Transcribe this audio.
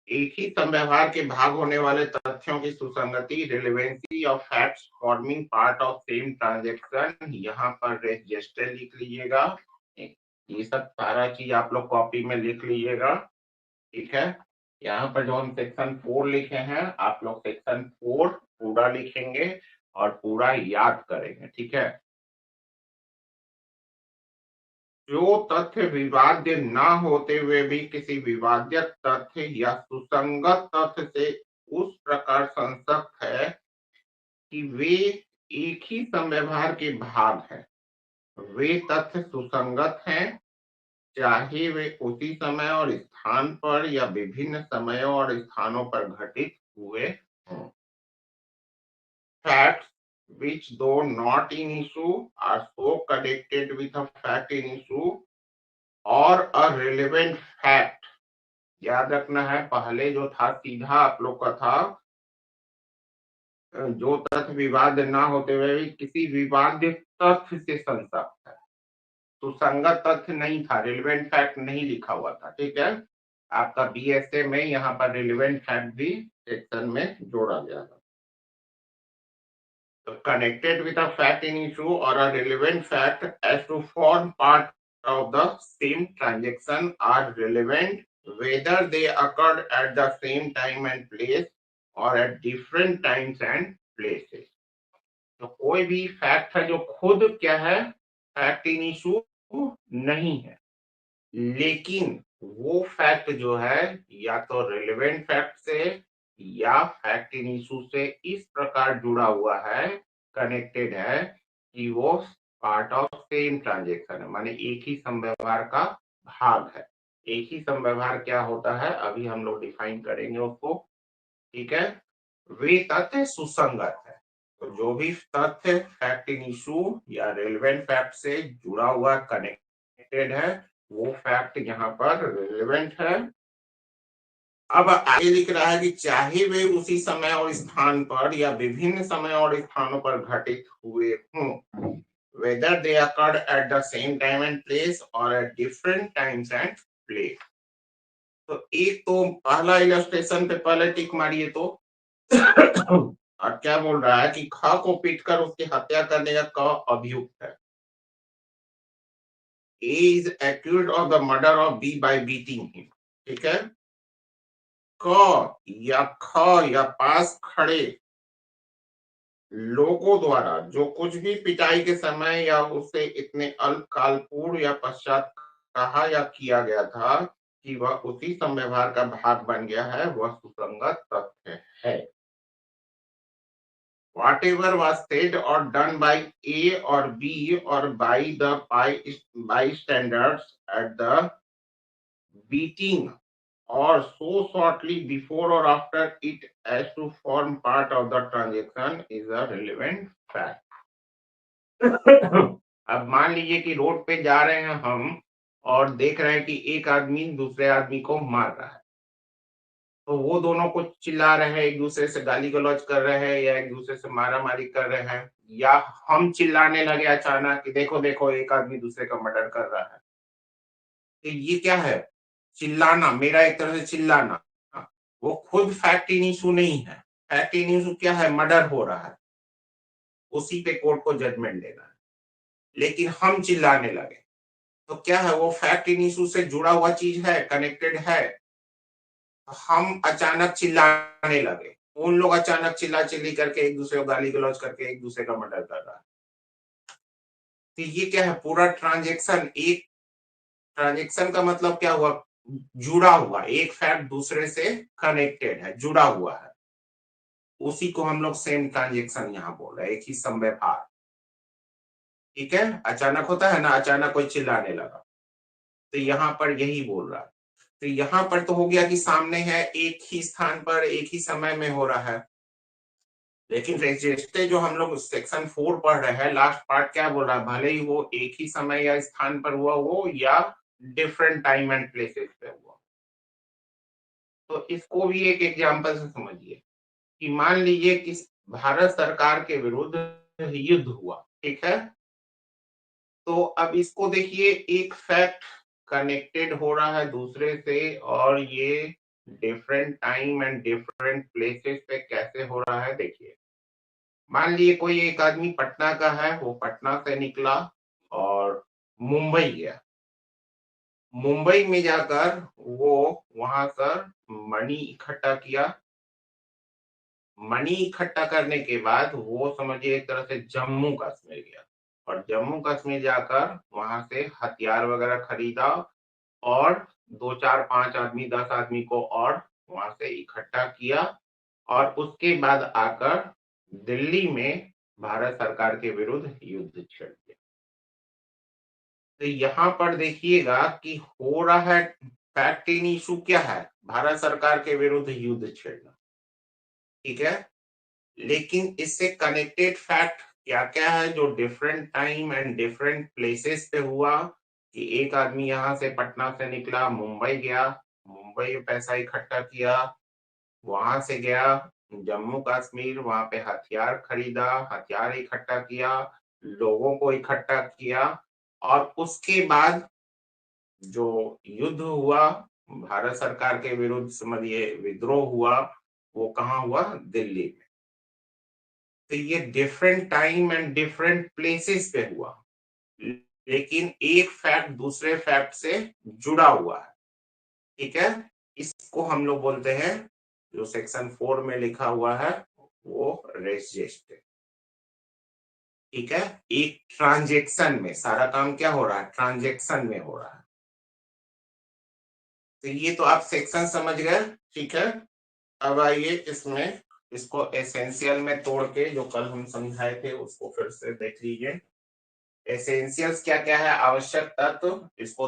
एक ही समव्यवहार के भाग होने वाले तथ्यों की सुसंगति, relevancy of facts forming part of same transaction, यहाँ पर रजिस्टर लिख लीजिएगा। ये सब सारा चीज आप लोग कॉपी में लिख लीजिएगा, ठीक है। यहाँ पर जो हम सेक्शन 4 लिखे हैं, आप लोग सेक्शन 4 पूरा लिखेंगे और पूरा याद करेंगे, ठीक है। जो तथ्य विवाद्य न होते हुए भी किसी विवाद्य तथ्य या सुसंगत तथ्य से उस प्रकार संसक्त है कि वे एक ही समव्यवहार के भाग हैं, वे तथ्य सुसंगत हैं, चाहे वे उसी समय और स्थान पर या विभिन्न समयों और स्थानों पर घटित हुए हों। Facts which, though not in issue, are so connected with a fact in issue or a relevant fact। याद रखना है, पहले जो था सीधा आप लोग का था, जो तथ्य विवाद ना होते हुए भी किसी विवाद्य तथ्य से संसक्त है, तो संगत तथ्य नहीं था, रिलेवेंट फैक्ट नहीं लिखा हुआ था, ठीक है। आपका बीएसए में यहाँ पर रिलेवेंट फैक्ट भी सेक्शन में जोड़ा गया था। Connected with a fact in issue or a relevant fact as to form part of the same transaction are relevant whether they occurred at the same time and place or at different times and places। तो कोई भी fact है जो खुद क्या है, fact in issue नहीं है, लेकिन वो फैक्ट जो है या तो रिलेवेंट फैक्ट से या फैक्ट इन इशू से इस प्रकार जुड़ा हुआ है, कनेक्टेड है कि वो पार्ट ऑफ सेम ट्रांजेक्शन है, माने एक ही समव्यवहार का भाग है। एक ही समव्यवहार क्या होता है अभी हम लोग डिफाइन करेंगे उसको, ठीक है। वे तथ्य सुसंगत है, तो जो भी तथ्य फैक्ट इन इशू या रेलेवेंट फैक्ट से जुड़ा हुआ कनेक्टेड है, वो फैक्ट यहाँ पर रिलेवेंट है। अब आगे लिख रहा है कि चाहे वे उसी समय और स्थान पर या विभिन्न समय और स्थानों पर घटित हुए हों, whether they occurred at the same time and place or at different times and place। तो एक तो पहला इलस्ट्रेशन पे पहले टिक मारिए तो और क्या बोल रहा है कि ख को पीटकर उसकी हत्या करने का क अभियुक्त है। A is accused of the murder of B by beating him, ठीक है। क या ख या पास खड़े लोगों द्वारा जो कुछ भी पिटाई के समय या उससे इतने अल्पकाल पूर्व या पश्चात कहा या किया गया था कि वह उसी समव्यवहार का भाग बन गया है, वह सुसंगत तथ्य है। Whatever was said or done by A or B or by the bystanders at the beating or so shortly before or after it as to form part of the transaction is a relevant fact। अब मान लीजिए कि road पे जा रहे हैं हम और देख रहे हैं कि एक आदमी दूसरे आदमी को मार रहा है, तो वो दोनों कुछ चिल्ला रहे हैं, एक दूसरे से गाली गलौज कर रहे हैं या एक दूसरे से मारामारी कर रहे हैं, या हम चिल्लाने लगे अचानक कि देखो देखो एक आदमी दूसरे का मर्डर कर रहा है। तो ये क्या है, चिल्लाना, मेरा एक तरह से चिल्लाना। वो खुद फैक्ट इन इशू नहीं है, फैक्ट इन इशू क्या है, मर्डर हो रहा है, उसी पे कोर्ट को जजमेंट देना है, लेकिन हम चिल्लाने लगे तो क्या है, वो फैक्ट इन इशू से जुड़ा हुआ चीज है, कनेक्टेड है। हम अचानक चिल्लाने लगे, उन लोग अचानक चिल्ला चिल्ली करके एक दूसरे को गाली गलौज करके एक दूसरे का मर्डर कर रहा है। तो ये क्या है, पूरा ट्रांजेक्शन, एक ट्रांजेक्शन का मतलब क्या हुआ, जुड़ा हुआ, एक फैक्ट दूसरे से कनेक्टेड है, जुड़ा हुआ है, उसी को हम लोग सेम ट्रांजेक्शन यहाँ बोल रहे हैं, एक ही समव्यवहार, ठीक है। अचानक होता है ना, अचानक कोई चिल्लाने लगा, तो यहाँ पर यही बोल रहा है। तो यहाँ पर तो हो गया कि सामने है, एक ही स्थान पर एक ही समय में हो रहा है, लेकिन रजिस्टर जो हम लोग सेक्शन 4 पढ़ रहे हैं, लास्ट पार्ट क्या बोल रहा है, भले ही वो एक ही समय या स्थान पर हुआ हो या डिफरेंट टाइम एंड प्लेसेस पे हुआ। तो इसको भी एक एग्जांपल से समझिए कि मान लीजिए कि भारत सरकार के विरुद्ध युद्ध हुआ, ठीक है। तो अब इसको देखिए, एक फैक्ट कनेक्टेड हो रहा है दूसरे से और ये different time and different places पे कैसे हो रहा है देखिए। मान लिए कोई एक आदमी पटना का है, वो पटना से निकला और मुंबई गया। मुंबई में जाकर वो वहां पर मनी इकट्ठा किया। मनी इकट्ठा करने के बाद वो समझिए एक तरह से जम्मू कश्मीर गया, और जम्मू कश्मीर जाकर वहां से हथियार वगैरह खरीदा, और दो चार पांच आदमी 10 आदमी को और वहां से इकट्ठा किया, और उसके बाद आकर दिल्ली में भारत सरकार के विरुद्ध युद्ध छेड़ दिया। तो यहाँ पर देखिएगा कि हो रहा है फैक्ट इन इशू क्या है, भारत सरकार के विरुद्ध युद्ध छेड़ना। ठीक है, लेकिन इससे कनेक्टेड फैक्ट क्या क्या है जो different time and different places पे हुआ, कि एक आदमी यहाँ से पटना से निकला, मुंबई गया, मुंबई में पैसा इकट्ठा किया, वहां से गया जम्मू कश्मीर, वहां पे हथियार खरीदा, हथियार इकट्ठा किया, लोगों को इकट्ठा किया, और उसके बाद जो युद्ध हुआ भारत सरकार के विरुद्ध, समझिए विद्रोह हुआ, वो कहाँ हुआ, दिल्ली में। तो ये different time and different places पे हुआ, लेकिन एक फैक्ट दूसरे फैक्ट से जुड़ा हुआ है। ठीक है, इसको हम लोग बोलते हैं, जो सेक्शन 4 में लिखा हुआ है, वो रेजिस्टर। ठीक है, एक ट्रांजेक्शन में सारा काम क्या हो रहा है, ट्रांजेक्शन में हो रहा है। तो ये तो आप सेक्शन समझ गए। ठीक है, अब आइए इसमें इसको एसेंशियल में तोड़ के जो कल हम समझाए थे उसको फिर से देख लीजिए। एसेंशियल्स क्या क्या है, आवश्यक तत्व, इसको